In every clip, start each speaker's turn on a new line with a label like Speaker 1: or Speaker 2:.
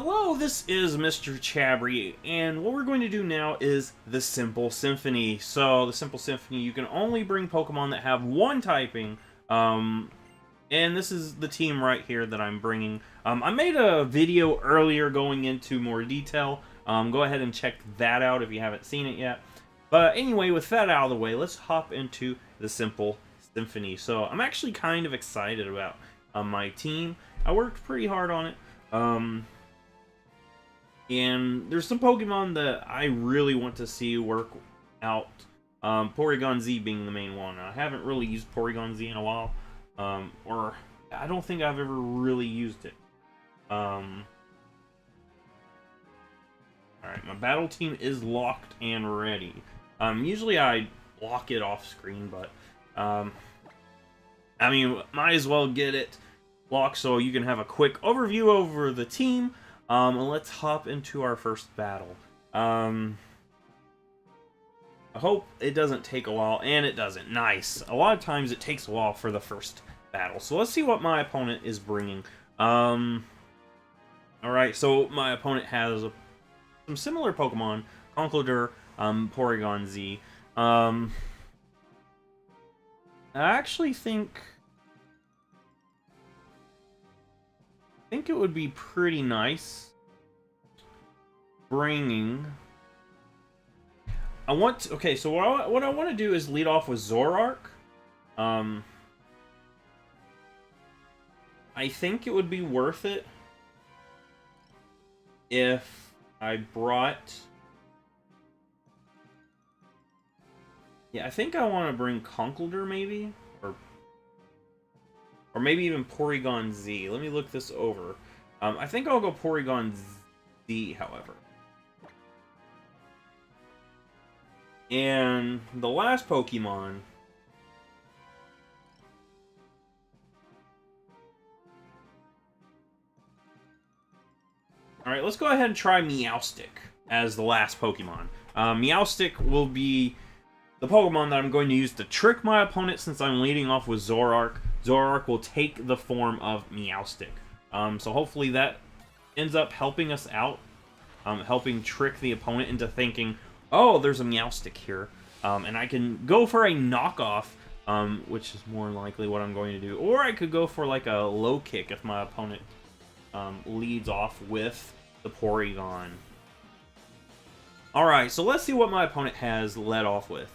Speaker 1: Hello, this is Mr. Chabry, and what we're going to do now is the Simple Symphony. So, the Simple Symphony, you can only bring Pokemon that have one typing, and this is the team right here that I'm bringing. I made a video earlier going into more detail. Go ahead and check that out if you haven't seen it yet. But anyway, with that out of the way, let's hop into the Simple Symphony. So, I'm actually kind of excited about my team. I worked pretty hard on it. And there's some Pokemon that I really want to see work out. Porygon Z being the main one. I haven't really used Porygon Z in a while. Or I don't think I've ever really used it. Alright, my battle team is locked and ready. Usually I lock it off screen, but I mean, might as well get it locked so you can have a quick overview over the team. And let's hop into our first battle. I hope it doesn't take a while, and it doesn't. Nice. A lot of times it takes a while for the first battle. So let's see what my opponent is bringing. Alright, so my opponent has some similar Pokemon. Conkeldurr, Porygon Z. I actually think it would be pretty nice bringing. Okay, so what I want to do is lead off with Zoroark. I think it would be worth it if I brought. Yeah, I think I want to bring Conkeldurr maybe, or maybe even Porygon Z. Let me look this over. I think I'll go Porygon Z, however. And the last Pokemon. Alright, let's go ahead and try Meowstic as the last Pokemon. Meowstic will be the Pokemon that I'm going to use to trick my opponent since I'm leading off with Zoroark. Zoroark will take the form of Meowstic. So hopefully that ends up helping us out. Helping trick the opponent into thinking, oh, there's a Meowstic here. And I can go for a knockoff, which is more likely what I'm going to do. Or I could go for like a low kick if my opponent leads off with the Porygon. Alright, so let's see what my opponent has led off with.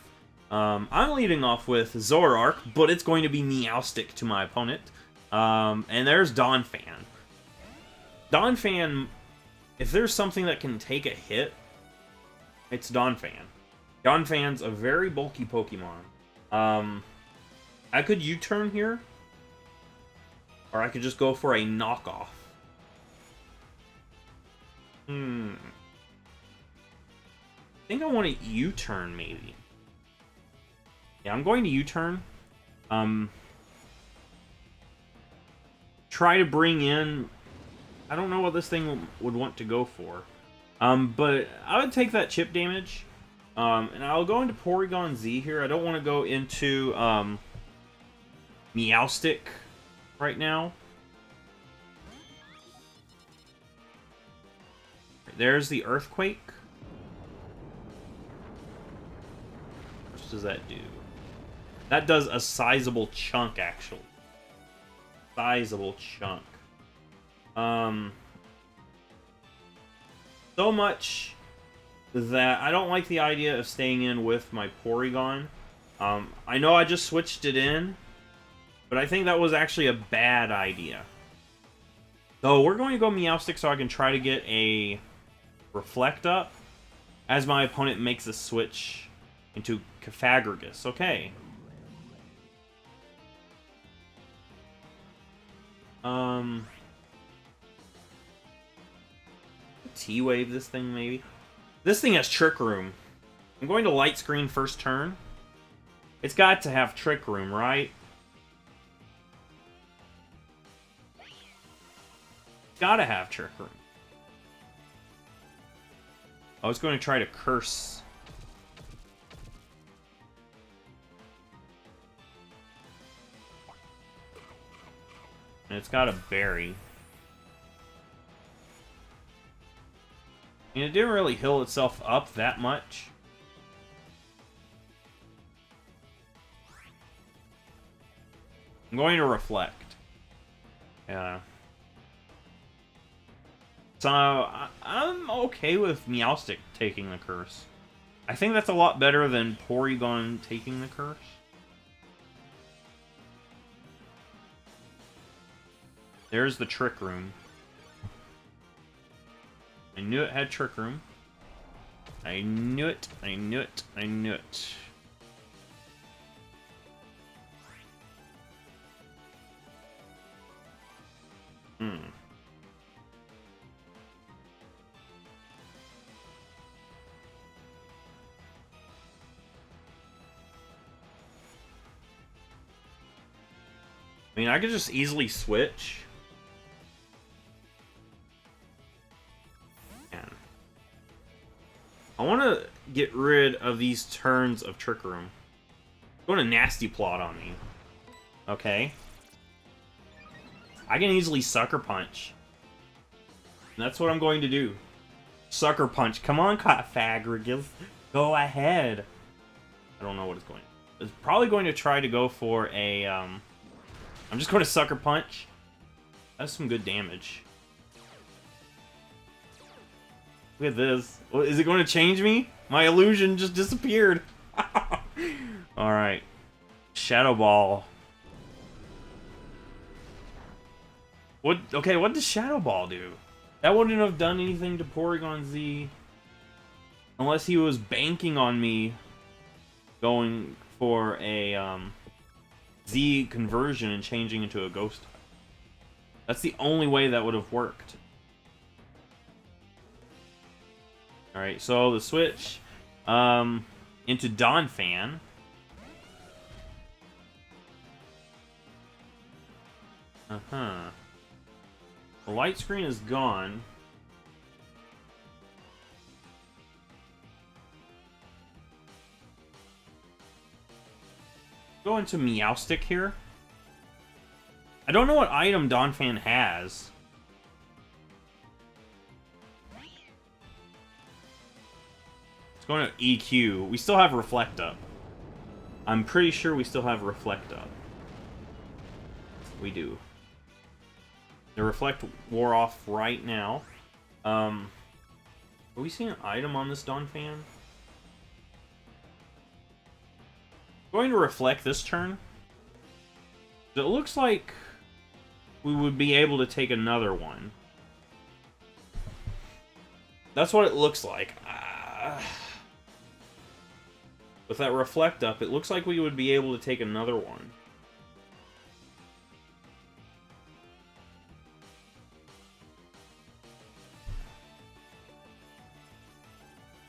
Speaker 1: I'm leading off with Zoroark, but it's going to be Meowstic to my opponent. And there's Donphan. Donphan, if there's something that can take a hit, it's Donphan. Donphan's a very bulky Pokemon. I could U-turn here, or I could just go for a knockoff. I think I want to U-turn, maybe. Yeah, I'm going to U-turn. Try to bring in. I don't know what this thing would want to go for. But I would take that chip damage. And I'll go into Porygon Z here. I don't want to go into Meowstic right now. There's the Earthquake. What does that do? That does a sizable chunk, actually. Sizable chunk. So much that I don't like the idea of staying in with my Porygon. I know I just switched it in, but I think that was actually a bad idea. So we're going to go Meowstic so I can try to get a Reflect up as my opponent makes a switch into Cofagrigus. Okay. T-Wave this thing, maybe? This thing has Trick Room. I'm going to Light Screen first turn. It's got to have Trick Room, right? Gotta have Trick Room. I was going to try to Curse. And it's got a Berry. I mean, it didn't really heal itself up that much. I'm going to reflect. Yeah. So, I'm okay with Meowstic taking the curse. I think that's a lot better than Porygon taking the curse. There's the Trick Room. I knew it had Trick Room. I knew it, I knew it, I knew it. I mean, I could just easily switch. Man. I want to get rid of these turns of Trick Room. Going to Nasty Plot on me. Okay. I can easily Sucker Punch. And that's what I'm going to do. Sucker Punch. Come on, Fagrigus. Go ahead. I don't know what it's going to. It's probably going to try to go for a, I'm just going to Sucker Punch. That's some good damage. Look at this. Is it going to change me? My illusion just disappeared. Alright. Shadow Ball. Okay, what does Shadow Ball do? That wouldn't have done anything to Porygon Z. Unless he was banking on me going for a Z conversion and changing into a Ghost type. That's the only way that would have worked. Alright, so the switch into Donphan. Uh-huh. The light screen is gone. Go into Meowstic here. I don't know what item Donphan has. It's going to EQ. We still have Reflect up. I'm pretty sure we still have Reflect up. We do. The Reflect wore off right now. Are we seeing an item on this Donphan? Going to Reflect this turn. It looks like we would be able to take another one. That's what it looks like. With that Reflect up, it looks like we would be able to take another one.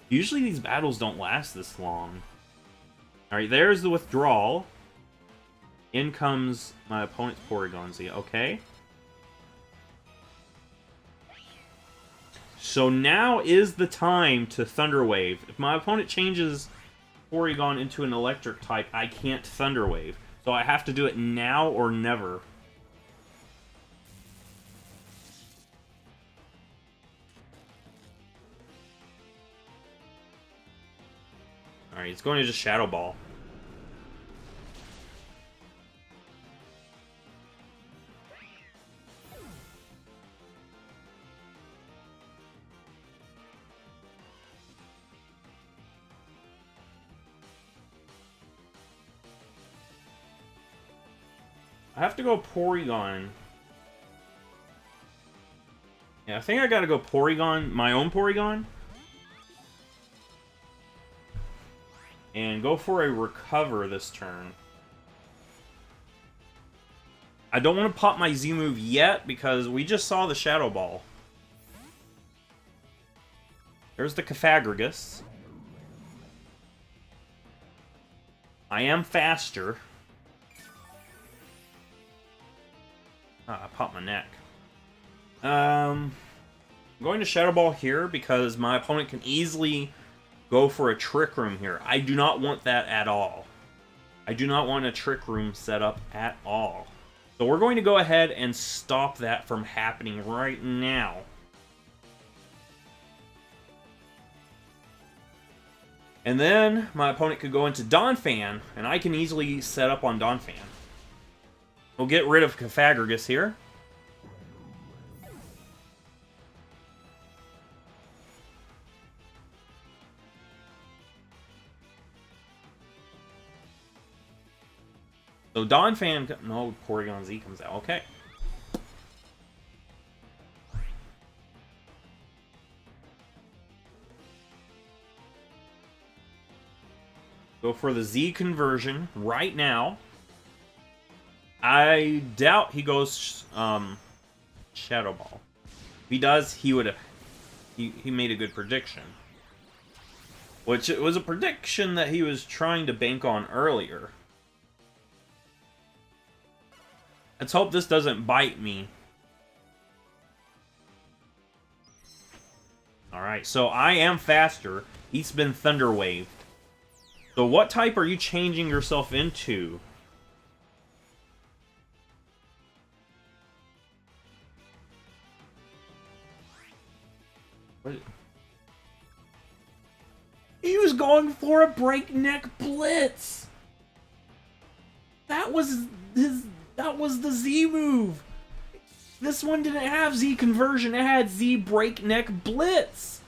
Speaker 1: Usually these battles don't last this long. Alright, there's the withdrawal. In comes my opponent's Porygon Z. Okay. So now is the time to Thunder Wave. If my opponent changes Porygon into an electric type, I can't Thunder Wave. So I have to do it now or never. Alright, it's going to just Shadow Ball. I have to go Porygon. Yeah, I think I gotta go Porygon, my own Porygon. And go for a Recover this turn. I don't want to pop my Z move yet because we just saw the Shadow Ball. There's the Cofagrigus. I am faster. Ah, I popped my neck. I'm going to Shadow Ball here because my opponent can easily go for a Trick Room here. I do not want that at all. I do not want a Trick Room set up at all. So we're going to go ahead and stop that from happening right now. And then my opponent could go into Donphan, and I can easily set up on Donphan. We'll get rid of Cofagrigus here. So Donphan, no, Porygon Z comes out. Okay. Go for the Z conversion right now. I doubt he goes Shadow Ball. If he does, he would have. He made a good prediction. Which it was a prediction that he was trying to bank on earlier. Let's hope this doesn't bite me. Alright, so I am faster. He's been Thunder Waved. So what type are you changing yourself into? What? He was going for a Breakneck Blitz! That was the Z move! This one didn't have Z conversion, it had Z Breakneck Blitz!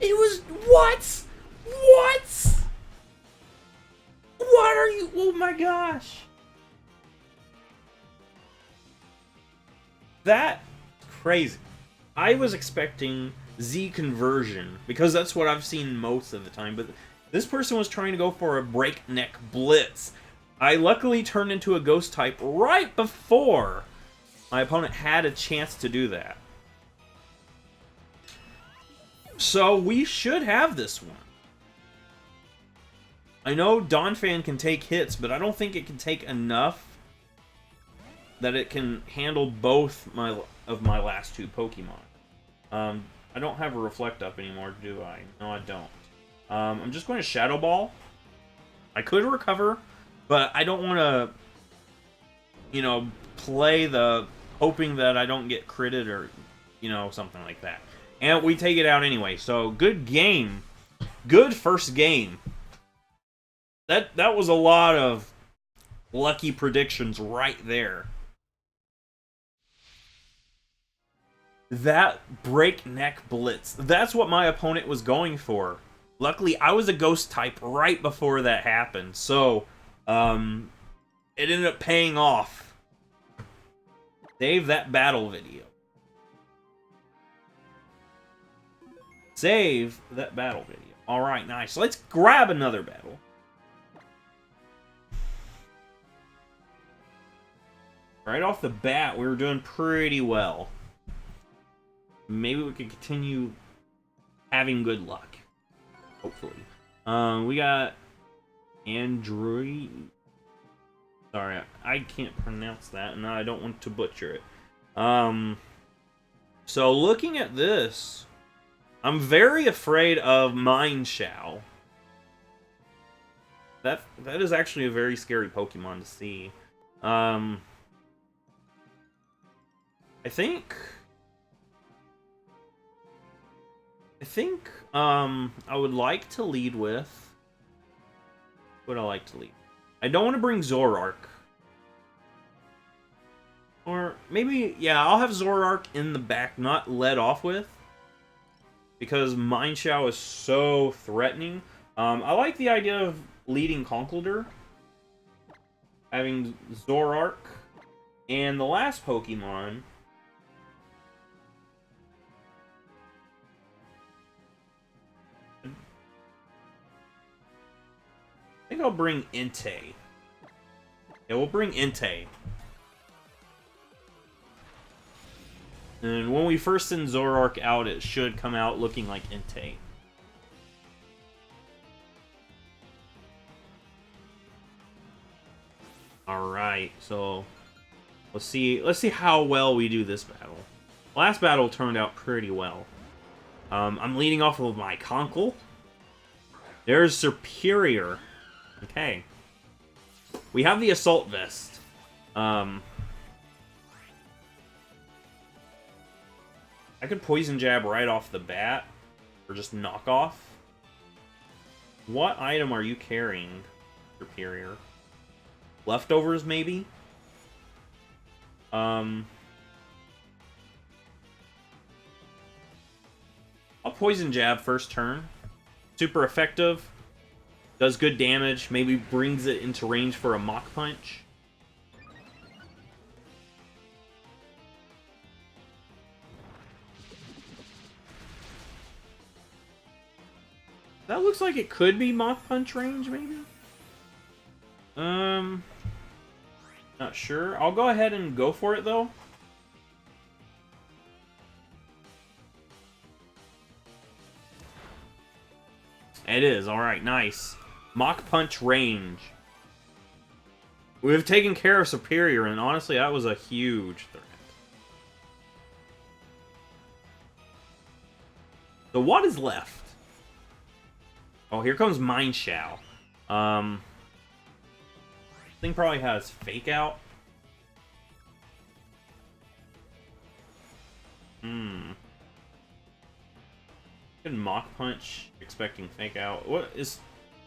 Speaker 1: It was... What? What? What are you... Oh my gosh! That's crazy. I was expecting Z conversion, because that's what I've seen most of the time, but this person was trying to go for a Breakneck Blitz. I luckily turned into a Ghost type right before my opponent had a chance to do that. So we should have this one. I know Donphan can take hits, but I don't think it can take enough that it can handle both of my last two Pokemon. I don't have a Reflect Up anymore, do I? No, I don't. I'm just going to Shadow Ball. I could recover, but I don't want to, you know, play the hoping that I don't get critted or, you know, something like that. And we take it out anyway, so good game. Good first game. That was a lot of lucky predictions right there. That Breakneck Blitz. That's what my opponent was going for. Luckily, I was a Ghost type right before that happened, so it ended up paying off. Save that battle video. Save that battle video. Alright, nice. Let's grab another battle. Right off the bat, we were doing pretty well. Maybe we could continue having good luck. Hopefully. We got Android. Sorry, I can't pronounce that, and I don't want to butcher it. So looking at this, I'm very afraid of Mineshaw. That is actually a very scary Pokemon to see. I think I would like to lead with... What would I like to lead? I don't want to bring Zoroark. Or maybe, yeah, I'll have Zoroark in the back, not led off with. Because Mineshaw is so threatening. I like the idea of leading Conkeldurr. Having Zoroark. And the last Pokemon... I think I'll bring Entei. Yeah, we'll bring Entei. And when we first send Zoroark out, it should come out looking like Entei. Alright, so let's see how well we do this battle. Last battle turned out pretty well. I'm leading off with my Conkle. There's Superior. Okay. We have the Assault Vest. I could Poison Jab right off the bat. Or just knock off. What item are you carrying, Superior? Leftovers, maybe? I'll Poison Jab first turn. Super effective. Does good damage. Maybe brings it into range for a Mach Punch. That looks like it could be Mach Punch range, maybe? Not sure. I'll go ahead and go for it, though. It is. Alright, nice. Mach Punch range. We've taken care of Superior, and honestly, that was a huge threat. So what is left? Oh, here comes Mind Shao. Thing probably has Fake Out. Good Mach Punch, expecting Fake Out.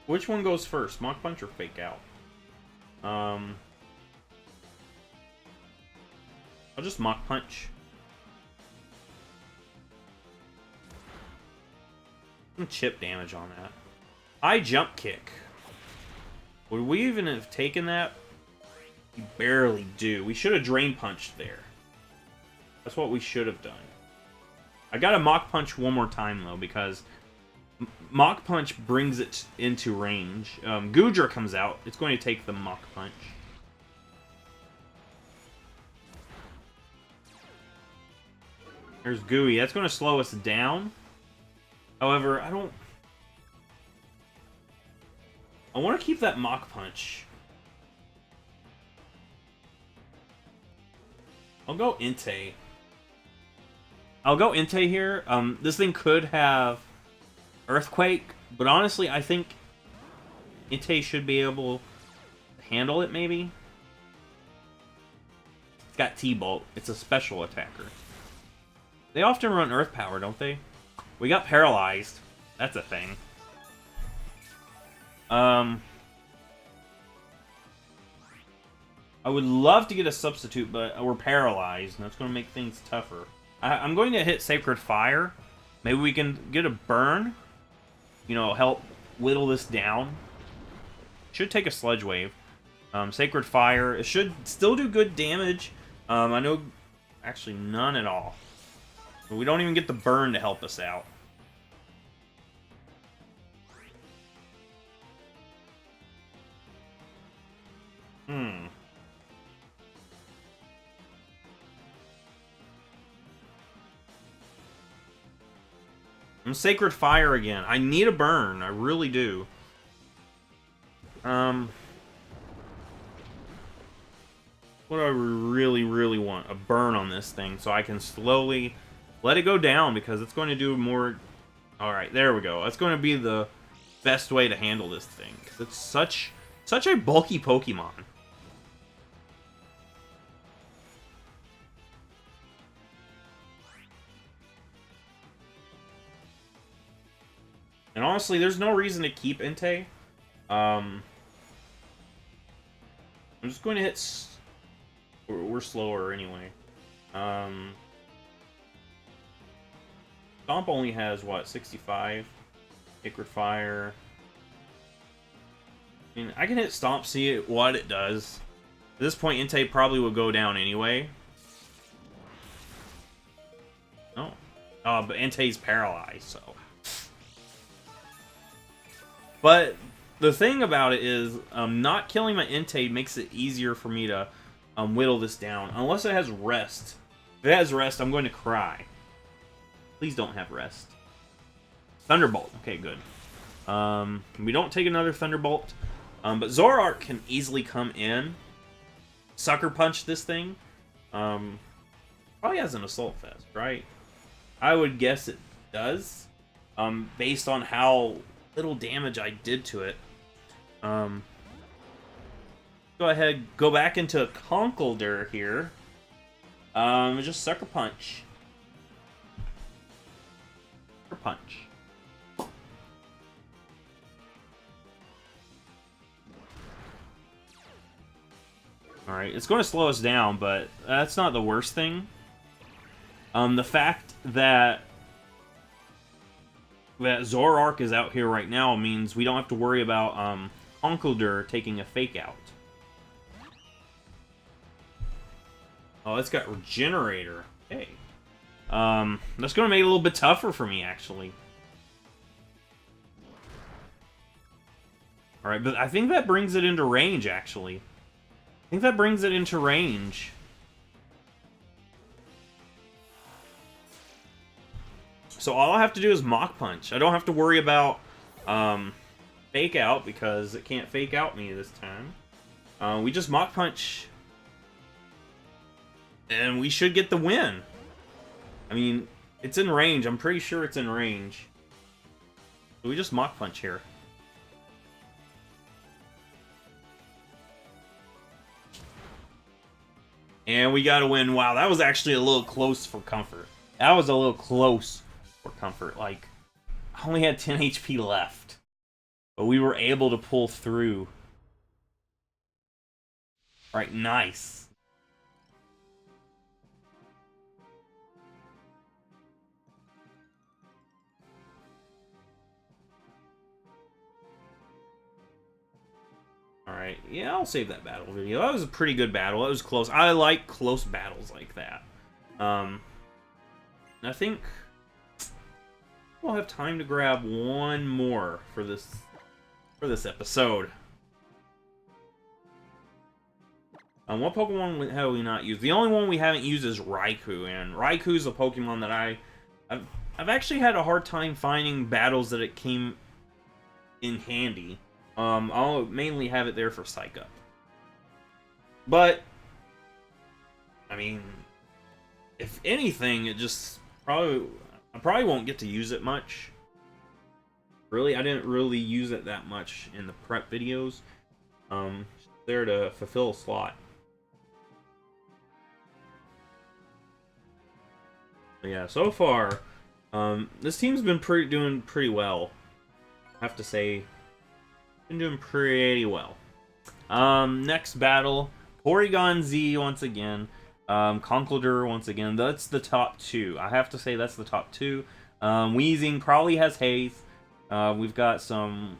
Speaker 1: Which one goes first, Mach Punch or Fake Out? I'll just Mach Punch. Some chip damage on that. High Jump Kick. Would we even have taken that? We barely do. We should have Drain Punched there. That's what we should have done. I gotta Mach Punch one more time, though, because Mach Punch brings it into range. Gudra comes out. It's going to take the Mach Punch. There's Gooey. That's going to slow us down. However, I want to keep that Mach Punch. I'll go Entei. I'll go Entei here. This thing could have Earthquake, but honestly, I think Entei should be able to handle it, maybe. It's got T-Bolt. It's a special attacker. They often run Earth Power, don't they? We got Paralyzed. That's a thing. I would love to get a substitute, but we're paralyzed, and that's going to make things tougher. I'm going to hit Sacred Fire. Maybe we can get a burn. You know, help whittle this down. Should take a Sludge Wave. Sacred Fire. It should still do good damage. I know... Actually, none at all. But we don't even get the burn to help us out. I'm Sacred Fire again. I need a burn. I really do. What do I really, really want? A burn on this thing so I can slowly let it go down because it's going to do more... Alright, there we go. That's going to be the best way to handle this thing. Because it's such a bulky Pokemon. And honestly, there's no reason to keep Entei. I'm just going to hit... We're slower anyway. Stomp only has, what, 65? Sacred Fire. I mean, I can hit Stomp, see what it does. At this point, Entei probably will go down anyway. No. But Entei's paralyzed, so... But the thing about it is, not killing my Entei makes it easier for me to whittle this down. Unless it has Rest. If it has Rest, I'm going to cry. Please don't have Rest. Thunderbolt. Okay, good. We don't take another Thunderbolt. But Zoroark can easily come in. Sucker Punch this thing. Probably has an Assault Vest, right? I would guess it does. Based on how little damage I did to it. Go ahead, go back into Conkeldurr here. Just Sucker Punch. Sucker Punch. Alright, it's going to slow us down, but that's not the worst thing. The fact that Zoroark is out here right now means we don't have to worry about Conkeldurr taking a fake out. Oh, it's got Regenerator. Okay. That's going to make it a little bit tougher for me, actually. Alright, but I think that brings it into range, actually. I think that brings it into range. So all I have to do is Mach Punch. I don't have to worry about Fake Out, because it can't Fake Out me this time. We just Mach Punch, and we should get the win. I mean, it's in range. I'm pretty sure it's in range. So we just Mach Punch here. And we got to win. Wow, that was actually a little close for comfort. That was a little close for comfort. Like, I only had 10 HP left. But we were able to pull through. Alright, nice. Alright, yeah, I'll save that battle video. That was a pretty good battle. That was close. I like close battles like that. I think we'll have time to grab one more for this episode. What Pokemon have we not used? The only one we haven't used is Raikou, and Raikou's a Pokemon that I've actually had a hard time finding battles that it came in handy. I'll mainly have it there for Psych Up. But, I mean, if anything, it just I probably won't get to use it much. Really, I didn't really use it that much in the prep videos. There to fulfill a slot. But yeah, so far, this team's been doing pretty well. I have to say, been doing pretty well. Next battle, Porygon Z once again. Conkeldurr once again. That's the top two. I have to say that's the top two. Weezing probably has Haze. We've got some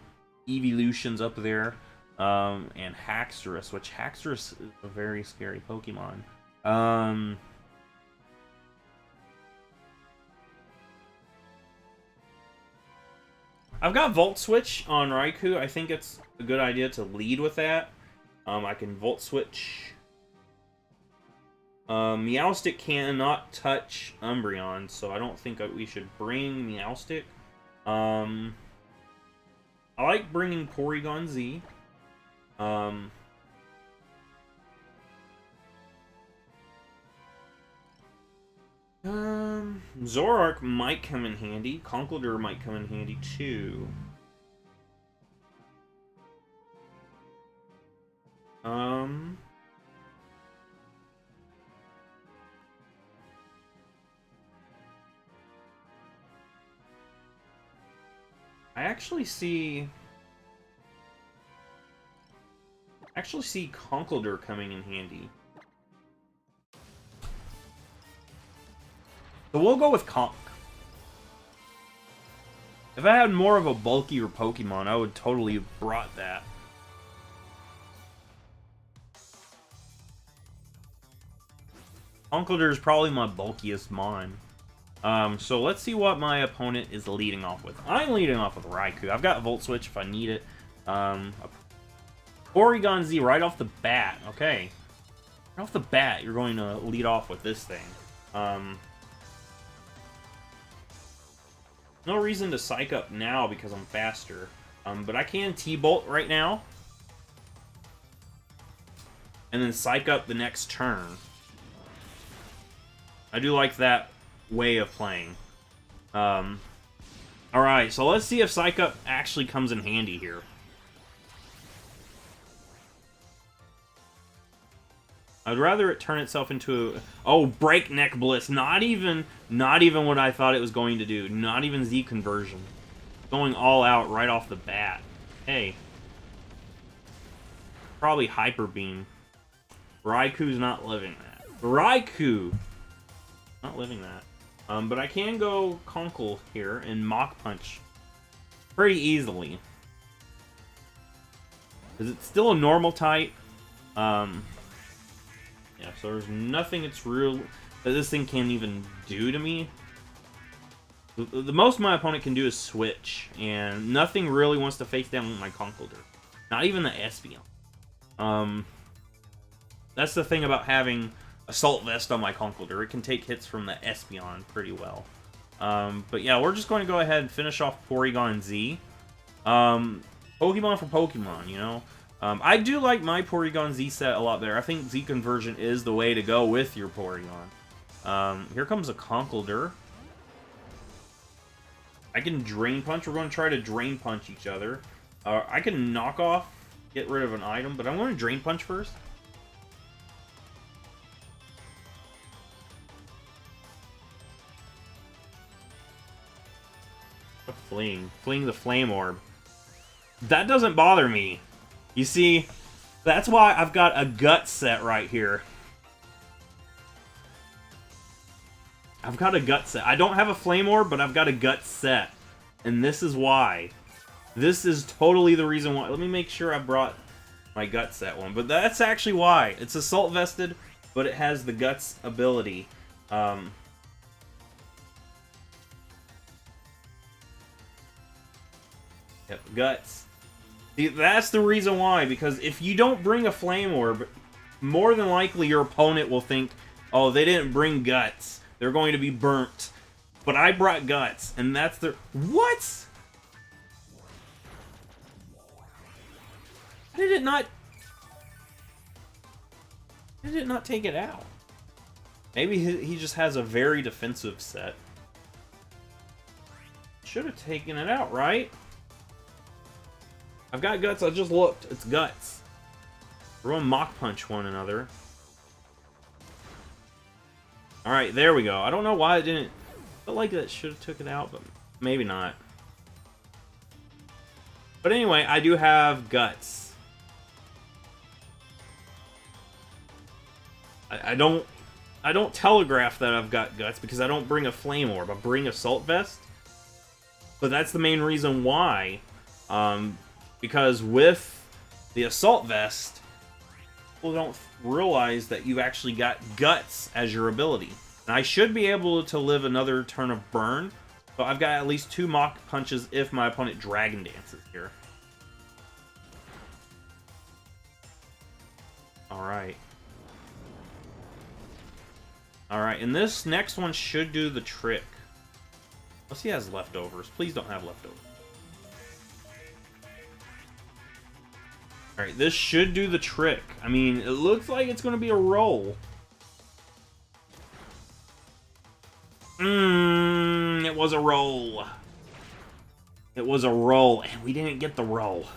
Speaker 1: evolutions up there. And Haxorus, which Haxorus is a very scary Pokemon. I've got Volt Switch on Raikou. I think it's a good idea to lead with that. I can Volt Switch. Meowstic cannot touch Umbreon, so I don't think we should bring Meowstic. I like bringing Porygon Z. Zoroark might come in handy. Conkeldurr might come in handy too. I actually see Conkeldurr coming in handy. So we'll go with Conk. If I had more of a bulkier Pokemon, I would totally have brought that. Conkeldurr is probably my bulkiest mine. So let's see what my opponent is leading off with. I'm leading off with Raikou. I've got Volt Switch if I need it. Porygon Z right off the bat. Okay. Right off the bat, you're going to lead off with this thing. No reason to Psych Up now because I'm faster. But I can T-Bolt right now. And then Psych Up the next turn. I do like that way of playing. Alright, so let's see if Psych Up actually comes in handy here. I'd rather it turn itself into a... Oh, Breakneck Bliss. Not even what I thought it was going to do. Not even Z conversion. Going all out right off the bat. Hey. Probably Hyper Beam. Raikou's not living that. Raikou! Not living that. But I can go Conkle here and Mach Punch pretty easily. Because it's still a normal type. Yeah, so there's nothing it's real that this thing can't even do to me. The most my opponent can do is switch, and nothing really wants to face down with my Conkeldurr. Not even the Espeon. That's the thing about having Assault Vest on my Conkeldurr. It can take hits from the Espeon pretty well. But yeah, we're just going to go ahead and finish off Porygon Z. Pokemon for Pokemon, you know? I do like my Porygon Z set a lot better. I think Z Conversion is the way to go with your Porygon. Here comes a Conkeldurr. I can Drain Punch. We're going to try to Drain Punch each other. I can knock off, get rid of an item, but I'm going to Drain Punch first. Fling the Flame Orb. That doesn't bother me. You see, that's why I've got a Gut set right here. I've got a Gut set. I don't have a Flame Orb, but I've got a Gut set. And this is why. This is totally the reason why. Let me make sure I brought my Gut set one. But that's actually why. It's Assault Vested, but it has the Guts ability. Yep, Guts. See, that's the reason why. Because if you don't bring a Flame Orb, more than likely your opponent will think, oh, they didn't bring Guts. They're going to be burnt. But I brought Guts, and that's the... What? How did it not... How did it not take it out? Maybe he just has a very defensive set. Should have taken it out, right? I've got Guts, I just looked. It's Guts. We're going to Mach Punch one another. Alright, there we go. I don't know why it didn't... I felt like that should have took it out, but maybe not. But anyway, I do have Guts. I don't telegraph that I've got Guts because I don't bring a Flame Orb. I bring Assault Vest. But that's the main reason why. Because with the Assault Vest, people don't realize that you've actually got Guts as your ability. And I should be able to live another turn of Burn. So I've got at least 2 Mach Punches if my opponent Dragon Dances here. Alright. Alright, and this next one should do the trick. Unless he has leftovers. Please don't have leftovers. Alright, this should do the trick. I mean, it looks like it's going to be a roll. It was a roll. It was a roll, and we didn't get the roll.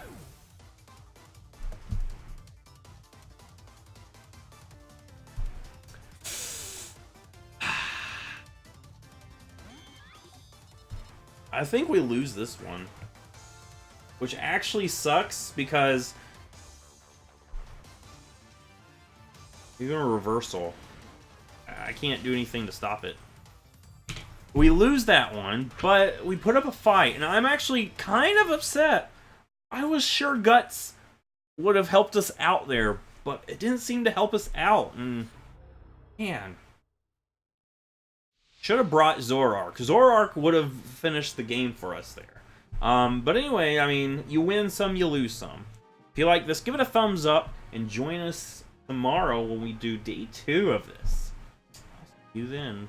Speaker 1: I think we lose this one. Which actually sucks, because... even a reversal. I can't do anything to stop it. We lose that one, but we put up a fight, and I'm actually kind of upset. I was sure Guts would have helped us out there, but it didn't seem to help us out, and... man. Should have brought Zoroark. Zoroark would have finished the game for us there. But anyway, I mean, you win some, you lose some. If you like this, give it a thumbs up, and join us tomorrow when we do day 2 of this. I'll see you then.